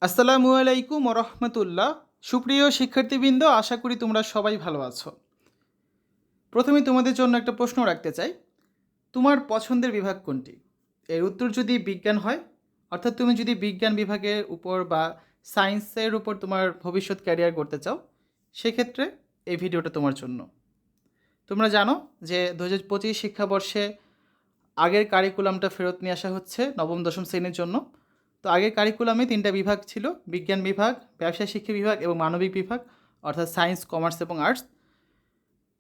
আসসালামু আলাইকুম রহমতুল্লাহ। সুপ্রিয় শিক্ষার্থীবৃন্দ, আশা করি তোমরা সবাই ভালো আছো। প্রথমে তোমাদের জন্য একটা প্রশ্ন রাখতে চাই, তোমার পছন্দের বিভাগ কোনটি? এর উত্তর যদি বিজ্ঞান হয়, অর্থাৎ তুমি যদি বিজ্ঞান বিভাগের উপর বা সায়েন্সের উপর তোমার ভবিষ্যৎ ক্যারিয়ার করতে চাও, সেক্ষেত্রে এই ভিডিওটা তোমার জন্য। তোমরা জানো যে 2025 শিক্ষাবর্ষে আগের কারিকুলামটা ফেরত নিয়ে আসা হচ্ছে নবম দশম শ্রেণীর জন্য। তো আগের কারিকুলামে 3টা বিভাগ ছিল, বিজ্ঞান বিভাগ, ব্যবসায় শিক্ষা বিভাগ এবং মানবিক বিভাগ, অর্থাৎ সায়েন্স, কমার্স এবং আর্টস।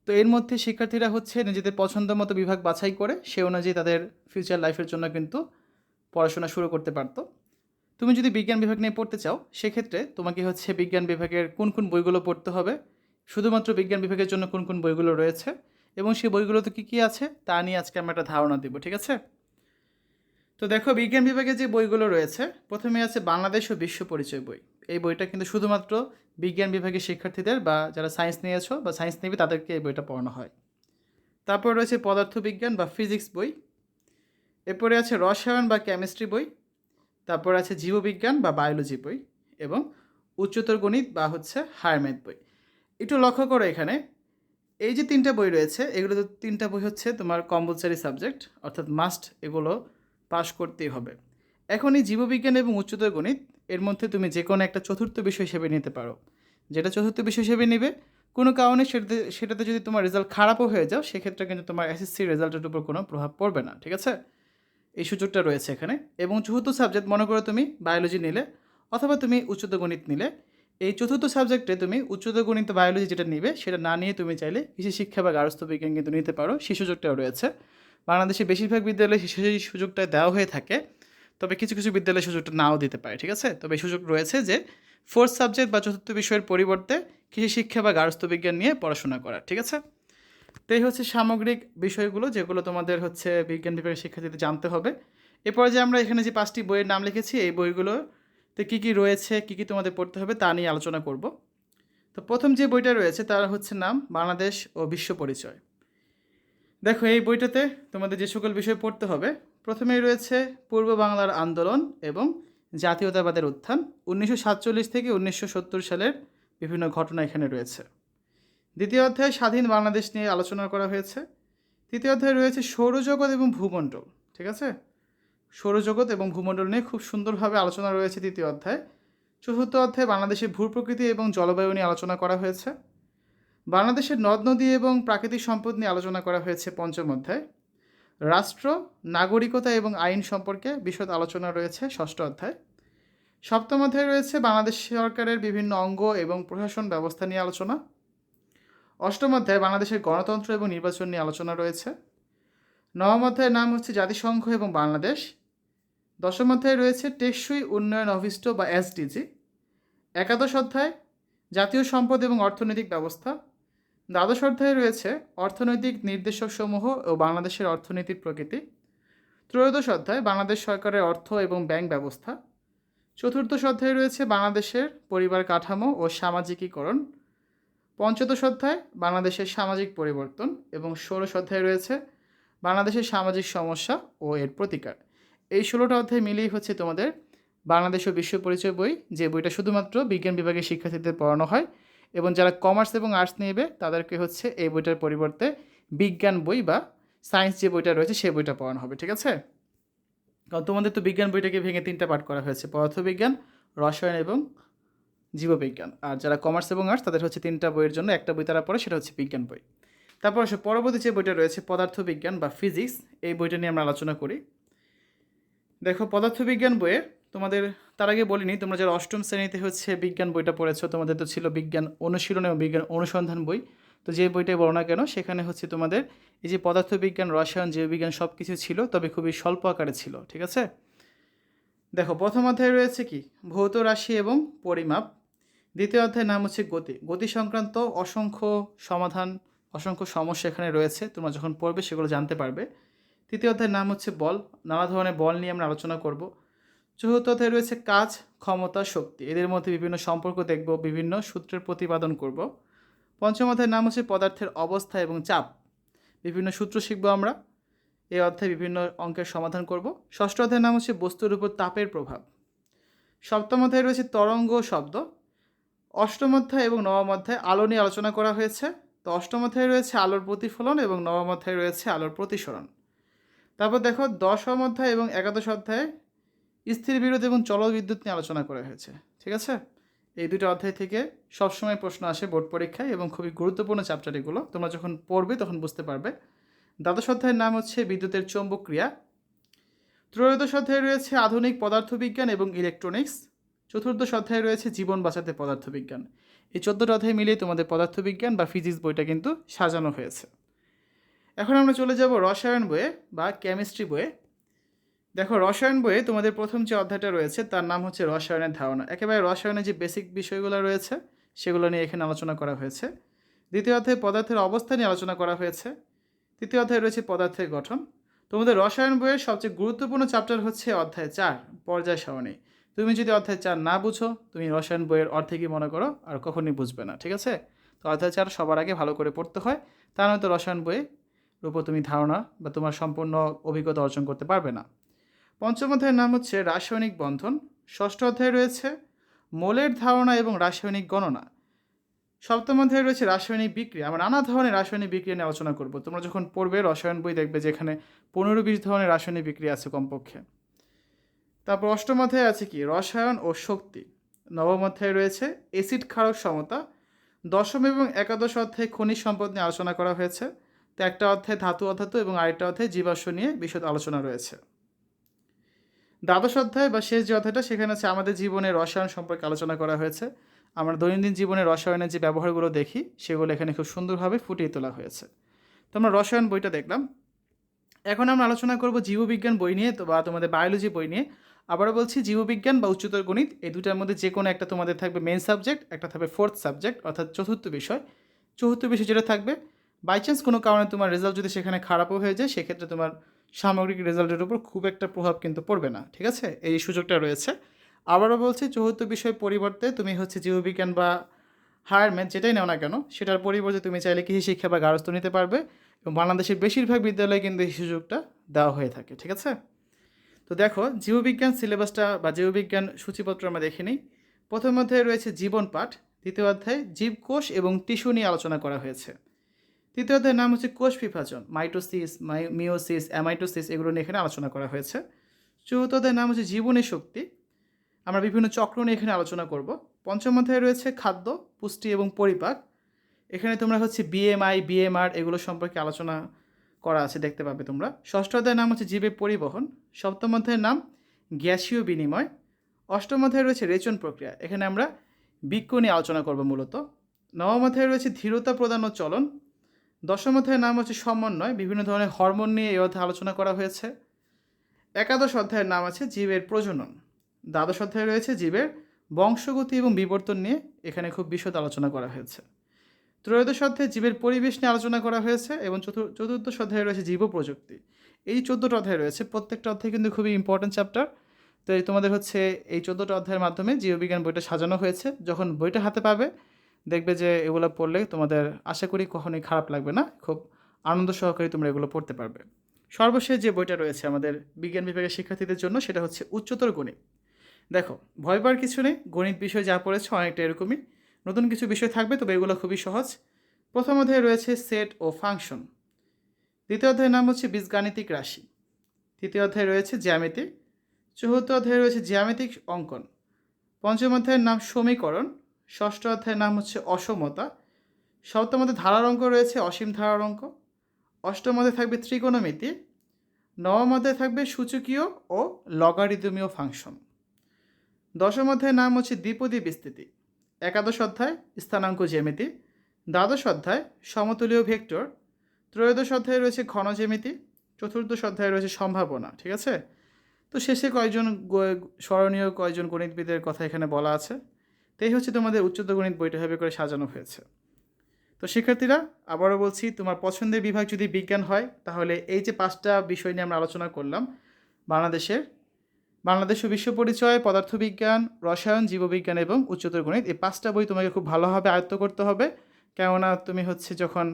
তো এর মধ্যে শিক্ষার্থীরা হচ্ছে নিজেদের পছন্দ মতো বিভাগ বাছাই করে সে অনুযায়ী তাদের ফিউচার লাইফের জন্য কিন্তু পড়াশোনা শুরু করতে পারতো। তুমি যদি বিজ্ঞান বিভাগ নিয়ে পড়তে চাও, সেক্ষেত্রে তোমাকে হচ্ছে বিজ্ঞান বিভাগের কোন কোন বইগুলো পড়তে হবে, শুধুমাত্র বিজ্ঞান বিভাগের জন্য কোন কোন বইগুলো রয়েছে এবং সেই বইগুলোতে কী কী আছে তা নিয়ে আজকে আমরা একটা ধারণা দেবো, ঠিক আছে? তো দেখো, বিজ্ঞান বিভাগে যে বইগুলো রয়েছে, প্রথমে আছে বাংলাদেশ ও বিশ্ব পরিচয় বই। এই বইটা কিন্তু শুধুমাত্র বিজ্ঞান বিভাগের শিক্ষার্থীদের বা যারা সায়েন্স নিয়েছো বা সায়েন্স নেবে তাদেরকে এই বইটা পড়ানো হয়। তারপর রয়েছে পদার্থবিজ্ঞান বা ফিজিক্স বই। এরপরে আছে রসায়ন বা কেমিস্ট্রি বই। তারপর আছে জীববিজ্ঞান বা বায়োলজি বই এবং উচ্চতর গণিত বা হচ্ছে হায়ার ম্যাথ বই। একটু লক্ষ্য করো এখানে, এই যে 3টা বই রয়েছে, এগুলো তো 3টা বই হচ্ছে তোমার কম্পালসারি সাবজেক্ট, অর্থাৎ মাস্ট, এগুলো পাস করতেই হবে। এখন এই জীববিজ্ঞান এবং উচ্চতর গণিত, এর মধ্যে তুমি যে কোনো একটা চতুর্থ বিষয় হিসেবে নিতে পারো। যেটা চতুর্থ বিষয় হিসেবে নেবে, কোনো কারণে সেটাতে যদি তোমার রেজাল্ট খারাপও হয়ে যাও, সেক্ষেত্রে কিন্তু তোমার এসএসসি রেজাল্টের উপর কোনো প্রভাব পড়বে না, ঠিক আছে? এই সুযোগটা রয়েছে এখানে। এবং চতুর্থ সাবজেক্ট, মনে করো তুমি বায়োলজি নিলে অথবা তুমি উচ্চতর গণিত নিলে, এই চতুর্থ সাবজেক্টে তুমি উচ্চতর গণিত বায়োলজি যেটা নিবে সেটা না নিয়ে তুমি চাইলে কৃষি শিক্ষা বা গার্হস্থ্য বিজ্ঞান কিন্তু নিতে পারো, সেই সুযোগটাও রয়েছে। বাংলাদেশে বেশিরভাগ বিদ্যালয়ে সেই সুযোগটা দেওয়া হয়ে থাকে, তবে কিছু কিছু বিদ্যালয়ে সুযোগটা নাও দিতে পারে, ঠিক আছে? তবে এই সুযোগ রয়েছে যে ফোর্থ সাবজেক্ট বা চতুর্থ বিষয়ের পরিবর্তে কৃষি শিক্ষা বা গার্হস্থ্য বিজ্ঞান নিয়ে পড়াশোনা করা, ঠিক আছে? তো এই হচ্ছে সামগ্রিক বিষয়গুলো যেগুলো তোমাদের হচ্ছে বিজ্ঞান বিভাগের শিক্ষার্থীদের জানতে হবে। এরপরে যে আমরা এখানে যে 5টি বইয়ের নাম লিখেছি, এই বইগুলোতে কী কী রয়েছে, কী কী তোমাদের পড়তে হবে তা নিয়ে আলোচনা করব। তো প্রথম যে বইটা রয়েছে তার হচ্ছে নাম বাংলাদেশ ও বিশ্ব পরিচয়। দেখো, এই বইটাতে তোমাদের যে সকল বিষয় পড়তে হবে, প্রথমেই রয়েছে পূর্ব বাংলার আন্দোলন এবং জাতীয়তাবাদের উত্থান, 1947 থেকে 1970 সালের বিভিন্ন ঘটনা এখানে রয়েছে। দ্বিতীয় অধ্যায়ে স্বাধীন বাংলাদেশ নিয়ে আলোচনা করা হয়েছে। তৃতীয় অধ্যায়ে রয়েছে সৌরজগৎ এবং ভূমণ্ডল, ঠিক আছে? সৌরজগৎ এবং ভূমণ্ডল নিয়ে খুব সুন্দরভাবে আলোচনা রয়েছে তৃতীয় অধ্যায়। চতুর্থ অধ্যায়ে বাংলাদেশের ভূপ্রকৃতি এবং জলবায়ু নিয়ে আলোচনা করা হয়েছে। বাংলাদেশের নদ নদী এবং প্রাকৃতিক সম্পদ নিয়ে আলোচনা করা হয়েছে পঞ্চম অধ্যায়। রাষ্ট্র, নাগরিকতা এবং আইন সম্পর্কে বিশদ আলোচনা রয়েছে ষষ্ঠ অধ্যায়। সপ্তম অধ্যায়ে রয়েছে বাংলাদেশ সরকারের বিভিন্ন অঙ্গ এবং প্রশাসন ব্যবস্থা নিয়ে আলোচনা। অষ্টম অধ্যায়ে বাংলাদেশের গণতন্ত্র এবং নির্বাচন নিয়ে আলোচনা রয়েছে। নবম অধ্যায়ের নাম হচ্ছে জাতিসংঘ এবং বাংলাদেশ। দশম অধ্যায়ে রয়েছে টেকসই উন্নয়ন অভিষ্ট বা এসডিজি। একাদশ অধ্যায় জাতীয় সম্পদ এবং অর্থনৈতিক ব্যবস্থা। দ্বাদশ অধ্যায়ে রয়েছে অর্থনৈতিক নির্দেশকসমূহ ও বাংলাদেশের অর্থনীতির প্রকৃতি। ত্রয়োদশ অধ্যায় বাংলাদেশ সরকারের অর্থ এবং ব্যাংক ব্যবস্থা। চতুর্দশ অধ্যায়ে রয়েছে বাংলাদেশের পরিবার কাঠামো ও সামাজিকীকরণ। পঞ্চদশ অধ্যায় বাংলাদেশের সামাজিক পরিবর্তন এবং ষোড়শ অধ্যায়ে রয়েছে বাংলাদেশের সামাজিক সমস্যা ও এর প্রতিকার। এই 16টা অধ্যায় মিলিয়ে হচ্ছে তোমাদের বাংলাদেশ ও বিশ্ব পরিচয় বই, যে বইটা শুধুমাত্র বিজ্ঞান বিভাগের শিক্ষার্থীদের পড়ানো হয় এবং যারা কমার্স এবং আর্টস নেবে তাদেরকে হচ্ছে এই বইটার পরিবর্তে বিজ্ঞান বই বা সায়েন্স যে বইটা রয়েছে সেই বইটা পড়ানো হবে, ঠিক আছে? কারণ তোমাদের তো বিজ্ঞান বইটাকে ভেঙে 3টা পার্ট করা হয়েছে, পদার্থবিজ্ঞান, রসায়ন এবং জীববিজ্ঞান। আর যারা কমার্স এবং আর্টস তাদের হচ্ছে 3টা বইয়ের জন্য একটা বই তারা পড়ে, সেটা হচ্ছে বিজ্ঞান বই। তারপর আসে পরবর্তী যে বইটা রয়েছে পদার্থবিজ্ঞান বা ফিজিক্স, এই বইটা নিয়ে আমরা আলোচনা করি। দেখো, পদার্থবিজ্ঞান বইয়ে তোমাদের, তার আগে বলিনি, তোমরা যারা অষ্টম শ্রেণীতে হচ্ছে বিজ্ঞান বইটা পড়েছো, তোমাদের তো ছিল বিজ্ঞান অনুশীলন এবং বিজ্ঞান অনুসন্ধান বই। তো যে বইটাই বলো না কেন, সেখানে হচ্ছে তোমাদের এই যে পদার্থবিজ্ঞান, রসায়ন, জীববিজ্ঞান সব কিছু ছিল, তবে খুবই স্বল্প আকারে ছিল, ঠিক আছে? দেখো, প্রথম অধ্যায়ে রয়েছে কি ভৌত রাশি এবং পরিমাপ। দ্বিতীয় অধ্যায়ের নাম হচ্ছে গতি। গতি সংক্রান্ত অসংখ্য সমাধান, অসংখ্য সমস্যা এখানে রয়েছে, তোমরা যখন পড়বে সেগুলো জানতে পারবে। তৃতীয় অধ্যায়ের নাম হচ্ছে বল, নানা ধরনের বল নিয়ে আমরা আলোচনা করব। চতুর্থ অধ্যায়ে রয়েছে কাজ, ক্ষমতা, শক্তি, এদের মধ্যে বিভিন্ন সম্পর্ক দেখব, বিভিন্ন সূত্রের প্রতিপাদন করব। পঞ্চম অধ্যায়ের নাম হচ্ছে পদার্থের অবস্থা এবং চাপ, বিভিন্ন সূত্র শিখব আমরা। এই অধ্যায়ে বিভিন্ন অঙ্কের সমাধান করব। ষষ্ঠ অধ্যায়ের নাম হচ্ছে বস্তুর উপর তাপের প্রভাব। সপ্তম অধ্যায়ে রয়েছে তরঙ্গ ও শব্দ। অষ্টম অধ্যায় এবং নবম অধ্যায় আলো নিয়ে আলোচনা করা হয়েছে। তো অষ্টম অধ্যায়ে রয়েছে আলোর প্রতিফলন এবং নবম অধ্যায়ে রয়েছে আলোর প্রতিসরণ। তারপর দেখো দশম অধ্যায় এবং একাদশ অধ্যায়ে স্থির বিরোধ এবং জলবিদ্যুৎ নিয়ে আলোচনা করা হয়েছে। ঠিক আছে, এই দুটো অধ্যায় থেকে সবসময় প্রশ্ন আসে বোর্ড পরীক্ষায় এবং খুবই গুরুত্বপূর্ণ চ্যাপ্টার এগুলো। তোমরা যখন পড়বে তখন বুঝতে পারবে। দ্বাদশ অধ্যায়ের নাম হচ্ছে বিদ্যুতের চৌম্বক ক্রিয়া। ত্রয়োদশ অধ্যায়ে রয়েছে আধুনিক পদার্থবিজ্ঞান এবং ইলেকট্রনিক্স। চতুর্দশ অধ্যায়ে রয়েছে জীবন বাঁচাতে পদার্থবিজ্ঞান। এই 14টা অধ্যায় মিলিয়ে তোমাদের পদার্থবিজ্ঞান বা ফিজিক্স বইটা কিন্তু সাজানো হয়েছে। এখন আমরা চলে যাব রসায়ন বইয়ে বা কেমিস্ট্রি বইয়ে। দেখো রসায়ন বইয়ে তোমাদের প্রথম যে অধ্যায়টা রয়েছে তার নাম হচ্ছে রসায়নের ধারণা। একেবারে রসায়নের যে বেসিক বিষয়গুলো রয়েছে সেগুলো নিয়ে এখানে আলোচনা করা হয়েছে। দ্বিতীয় অধ্যায়ে পদার্থের অবস্থা নিয়ে আলোচনা করা হয়েছে। তৃতীয় অধ্যায়ে রয়েছে পদার্থের গঠন। তোমাদের রসায়ন বইয়ের সবচেয়ে গুরুত্বপূর্ণ চ্যাপ্টার হচ্ছে অধ্যায় 4 পর্যায় সারণী। তুমি যদি অধ্যায় 4 না বুঝো তুমি রসায়ন বইয়ের অর্থে কি মনে করো আর কখনই বুঝবে না। ঠিক আছে, তো অধ্যায় 4 সবার আগে ভালো করে পড়তে হয়, তা নয়তো রসায়ন বইয়ের উপর তুমি ধারণা বা তোমার সম্পূর্ণ অভিজ্ঞতা অর্জন করতে পারবে না। পঞ্চম অধ্যায়ের নাম হচ্ছে রাসায়নিক বন্ধন। ষষ্ঠ অধ্যায়ে রয়েছে মোলের ধারণা এবং রাসায়নিক গণনা। সপ্তম অধ্যায়ে রয়েছে রাসায়নিক বিক্রিয়া। আমরা নানা ধরনের রাসায়নিক বিক্রিয়া নিয়ে আলোচনা করব। তোমরা যখন পড়বে রসায়ন বই দেখবে যে এখানে 15-20 ধরনের রাসায়নিক বিক্রিয়া আছে কমপক্ষে। তারপর অষ্টম অধ্যায়ে আছে কি রসায়ন ও শক্তি। নবম অধ্যায়ে রয়েছে অ্যাসিড ক্ষারক সমতা। দশম এবং একাদশ অধ্যায়ে খনিজ সম্পদ নিয়ে আলোচনা করা হয়েছে। তো একটা অধ্যায়ে ধাতু অধাতু এবং আরেকটা অধ্যায়ে জীবাশ্ম নিয়ে বিশদ আলোচনা রয়েছে। দ্বাদশ অধ্যায় বা শেষ যে অধ্যায়টা সেখানে আছে আমাদের জীবনে রসায়ন সম্পর্কে আলোচনা করা হয়েছে। আমরা দৈনন্দিন জীবনে রসায়নের যে ব্যবহারগুলো দেখি সেগুলো এখানে খুব সুন্দরভাবে ফুটিয়ে তোলা হয়েছে। তো আমরা রসায়ন বইটা দেখলাম। এখন আমরা আলোচনা করব জীববিজ্ঞান বই নিয়ে, তো বা তোমাদের বায়োলজি বই নিয়ে। আবারও বলছি জীববিজ্ঞান বা উচ্চতর গণিত এই দুটার মধ্যে যে কোনো একটা তোমাদের থাকবে মেন সাবজেক্ট, একটা থাকবে ফোর্থ সাবজেক্ট অর্থাৎ চতুর্থ বিষয়। চতুর্থ বিষয় যেটা থাকবে বাই চান্স কোনো কারণে তোমার রেজাল্ট যদি সেখানে খারাপও হয়ে যায় সেক্ষেত্রে তোমার সামগ্রিক রেজাল্টের উপর খুব একটা প্রভাব কিন্তু পড়বে না। ঠিক আছে, এই সুযোগটা রয়েছে। আবারও বলছি চতুর্থ বিষয়ের পরিবর্তে তুমি হচ্ছে জীববিজ্ঞান বা হায়ার ম্যাথ যেটাই নাও না কেন সেটার পরিবর্তে তুমি চাইলে কৃষি শিক্ষা বা গার্হস্থ্য নিতে পারবে এবং বাংলাদেশের বেশিরভাগ বিদ্যালয়ে কিন্তু এই সুযোগটা দেওয়া হয়ে থাকে। ঠিক আছে, তো দেখো জীববিজ্ঞান সিলেবাসটা বা জীববিজ্ঞান সূচিপত্র আমরা দেখে নিই। প্রথম অধ্যায়ে রয়েছে জীবন পাঠ। দ্বিতীয় অধ্যায়ে জীবকোষ এবং টিস্যু নিয়ে আলোচনা করা হয়েছে। তৃতীয় অধ্যায়ের নাম হচ্ছে কোষ বিভাজন, মাইটোসিস মিওসিস অ্যামাইটোসিস এগুলো নিয়ে এখানে আলোচনা করা হয়েছে। চতুর্থ অধ্যায়ের নাম হচ্ছে জীবনী শক্তি। আমরা বিভিন্ন চক্র নিয়ে এখানে আলোচনা করব। পঞ্চম অধ্যায়ে রয়েছে খাদ্য পুষ্টি এবং পরিপাক। এখানে তোমরা হচ্ছে বিএমআই বিএমআর এগুলো সম্পর্কে আলোচনা করা আছে, দেখতে পাবে তোমরা। ষষ্ঠ অধ্যায়ের নাম হচ্ছে জীবের পরিবহন। সপ্তম অধ্যায়ের নাম গ্যাসীয় বিনিময়। অষ্টম অধ্যায়ে রয়েছে রেচন প্রক্রিয়া, এখানে আমরা বৃক্ক নিয়ে আলোচনা করব মূলত। নবম অধ্যায়ে রয়েছে ধীরতা প্রদান ও চলন। দশম অধ্যায়ের নাম হচ্ছে সমন্বয়, বিভিন্ন ধরনের হরমোন নিয়ে এই অধ্যায়ে আলোচনা করা হয়েছে। একাদশ অধ্যায়ের নাম আছে জীবের প্রজনন। দ্বাদশ অধ্যায়ে রয়েছে জীবের বংশগতি এবং বিবর্তন নিয়ে এখানে খুব বিশদ আলোচনা করা হয়েছে। ত্রয়োদশ অধ্যায়ে জীবের পরিবেশ নিয়ে আলোচনা করা হয়েছে এবং চতুর্দশ অধ্যায়ে রয়েছে জীব প্রযুক্তি। এই 14টা অধ্যায় রয়েছে, প্রত্যেকটা অধ্যায় কিন্তু খুবই ইম্পর্ট্যান্ট চ্যাপ্টার। তো এই তোমাদের হচ্ছে এই 14টা অধ্যায়ের মাধ্যমে জীববিজ্ঞান বইটা সাজানো হয়েছে। যখন বইটা হাতে পাবে দেখবে যে এগুলো পড়লে তোমাদের আশা করি কখনোই খারাপ লাগবে না, খুব আনন্দ সহকারে তোমরা এগুলো পড়তে পারবে। সর্বশেষ যে বইটা রয়েছে আমাদের বিজ্ঞান বিভাগের শিক্ষার্থীদের জন্য সেটা হচ্ছে উচ্চতর গণিত। দেখো ভয় পাওয়ার কিছু নেই, গণিত বিষয় যা পড়েছে অনেকটা এরকমই। নতুন কিছু বিষয় থাকবে তবে এগুলো খুবই সহজ। প্রথম অধ্যায়ে রয়েছে সেট ও ফাংশন। দ্বিতীয় অধ্যায়ের নাম হচ্ছে বীজগাণিতিক রাশি। তৃতীয় অধ্যায়ে রয়েছে জ্যামিতি। চতুর্থ অধ্যায়ে রয়েছে জ্যামিতিক অঙ্কন। পঞ্চম অধ্যায়ের নাম সমীকরণ। ষষ্ঠ অধ্যায়ের নাম হচ্ছে অসমতা। সপ্তম অধ্যায়ে ধারার অঙ্ক রয়েছে অসীম ধারার অঙ্ক। অষ্টম অধ্যায়ে থাকবে ত্রিকোণমিতি। নবম অধ্যায়ে থাকবে সূচকীয় ও লগারিদমীয় ফাংশন। দশম অধ্যায়ের নাম হচ্ছে দ্বিপদী বিস্তৃতি। একাদশ অধ্যায় স্থানাঙ্ক জ্যামিতি। দ্বাদশ অধ্যায় সমতুলীয় ভেক্টর। ত্রয়োদশ অধ্যায়ে রয়েছে ঘন জ্যামিতি। চতুর্দশ অধ্যায়ে রয়েছে সম্ভাবনা। ঠিক আছে, তো শেষে কয়েকজন স্মরণীয় কয়েকজন গণিতবিদের কথা এখানে বলা আছে। তো এই হচ্ছে তোমাদের উচ্চতর গণিত বইটা ভাবে করে সাজানো হয়েছে। তো শিক্ষার্থীরা আবারও বলছি তোমার পছন্দের বিভাগ যদি বিজ্ঞান হয় তাহলে এই যে 5টা বিষয় নিয়ে আমরা আলোচনা করলাম বাংলাদেশ ও বিশ্ব পরিচয়, পদার্থবিজ্ঞান, রসায়ন, জীববিজ্ঞান এবং উচ্চতর গণিত, এই 5টা বই তোমাকে খুব ভালোভাবে আয়ত্ত করতে হবে। কেননা তুমি হচ্ছে যখন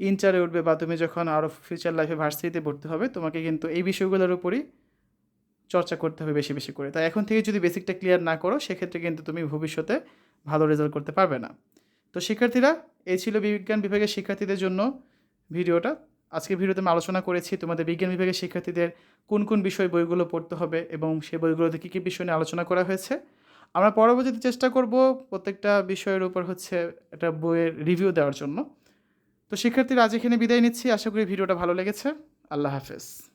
ইন্টারে উঠবে বা তুমি যখন আরও ফিউচার লাইফে ভার্সিটিতে ভর্তি হবে তোমাকে কিন্তু এই বিষয়গুলোর উপরই চর্চা করতে হবে বেশি বেশি করে। তাই এখন থেকে যদি বেসিকটা ক্লিয়ার না করো সেক্ষেত্রে কিন্তু তুমি ভবিষ্যতে ভালো রেজাল্ট করতে পারবে না। তো শিক্ষার্থীরা, এই ছিল বিজ্ঞান বিভাগের শিক্ষার্থীদের জন্য ভিডিওটা। আজকের ভিডিওতে আমি আলোচনা করেছি তোমাদের বিজ্ঞান বিভাগের শিক্ষার্থীদের কোন কোন বিষয় বইগুলো পড়তে হবে এবং সেই বইগুলোতে কী কী বিষয় নিয়ে আলোচনা করা হয়েছে। আমরা পরবর্তীতে চেষ্টা করব প্রত্যেকটা বিষয়ের উপর হচ্ছে একটা বইয়ের রিভিউ দেওয়ার জন্য। তো শিক্ষার্থীরা, আজ এখানে বিদায় নিচ্ছি। আশা করি ভিডিওটা ভালো লেগেছে। আল্লাহ হাফেজ।